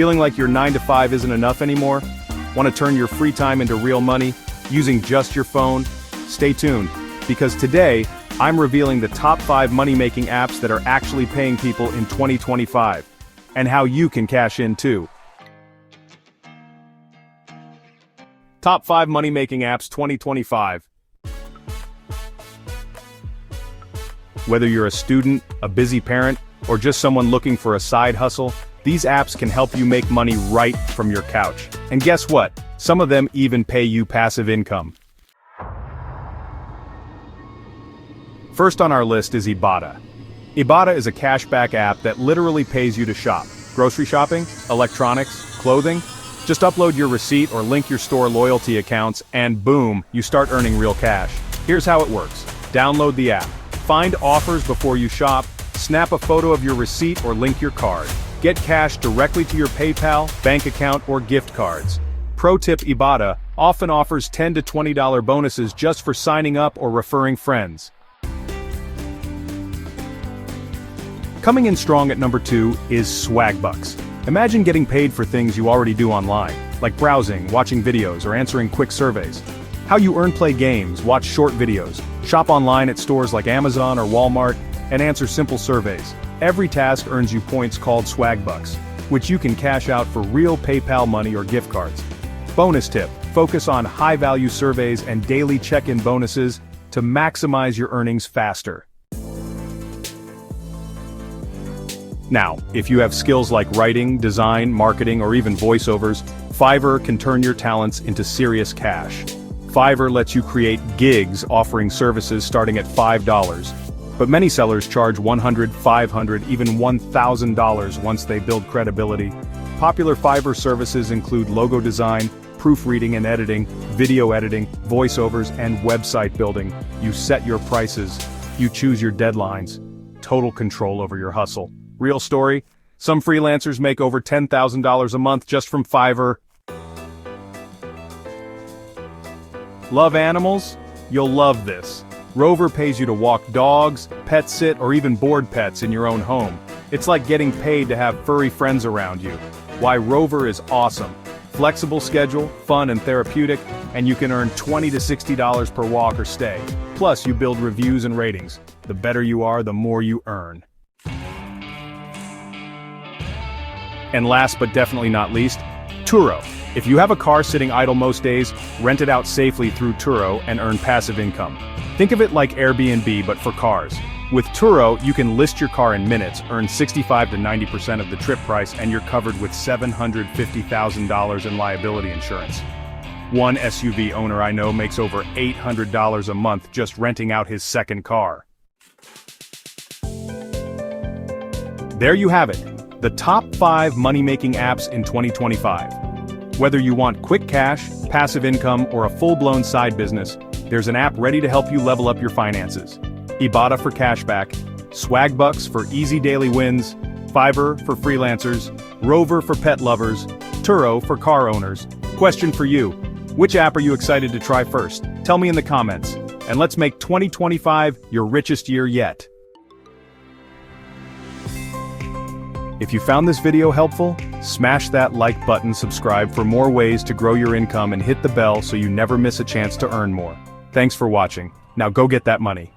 Feeling like your 9 to 5 isn't enough anymore? Want to turn your free time into real money, using just your phone? Stay tuned, because today, I'm revealing the top 5 money-making apps that are actually paying people in 2025, and how you can cash in too. Top 5 money-making apps 2025. Whether you're a student, a busy parent, or just someone looking for a side hustle, these apps can help you make money right from your couch. And guess what? Some of them even pay you passive income. First on our list is Ibotta. Ibotta is a cashback app that literally pays you to shop. Grocery shopping, electronics, clothing. Just upload your receipt or link your store loyalty accounts and boom, you start earning real cash. Here's how it works. Download the app. Find offers before you shop. Snap a photo of your receipt or link your card. Get cash directly to your PayPal, bank account, or gift cards. Pro tip: Ibotta often offers $10 to $20 bonuses just for signing up or referring friends. Coming in strong at number 2 is Swagbucks. Imagine getting paid for things you already do online, like browsing, watching videos, or answering quick surveys. How you earn: play games, watch short videos, shop online at stores like Amazon or Walmart, and answer simple surveys. Every task earns you points called Swagbucks, which you can cash out for real PayPal money or gift cards. Bonus tip: focus on high-value surveys and daily check-in bonuses to maximize your earnings faster. Now, if you have skills like writing, design, marketing, or even voiceovers, Fiverr can turn your talents into serious cash. Fiverr lets you create gigs offering services starting at $5. But many sellers charge $100, $500, even $1,000 once they build credibility. Popular Fiverr services include logo design, proofreading and editing, video editing, voiceovers, and website building. You set your prices. You choose your deadlines. Total control over your hustle. Real story: some freelancers make over $10,000 a month just from Fiverr. Love animals? You'll love this. Rover pays you to walk dogs, pet sit, or even board pets in your own home. It's like getting paid to have furry friends around you. Why Rover is awesome. Flexible schedule, fun and therapeutic, and you can earn $20 to $60 per walk or stay. Plus, you build reviews and ratings. The better you are, the more you earn. And last but definitely not least, Turo. If you have a car sitting idle most days, rent it out safely through Turo and earn passive income. Think of it like Airbnb but for cars. With Turo, you can list your car in minutes, earn 65 to 90% of the trip price, and you're covered with $750,000 in liability insurance. One SUV owner I know makes over $800 a month just renting out his second car. There you have it, the top 5 money-making apps in 2025. Whether you want quick cash, passive income, or a full-blown side business, there's an app ready to help you level up your finances. Ibotta for cashback, Swagbucks for easy daily wins, Fiverr for freelancers, Rover for pet lovers, Turo for car owners. Question for you: which app are you excited to try first? Tell me in the comments, and let's make 2025 your richest year yet. If you found this video helpful, smash that like button, subscribe for more ways to grow your income, and hit the bell so you never miss a chance to earn more. Thanks for watching. Now go get that money.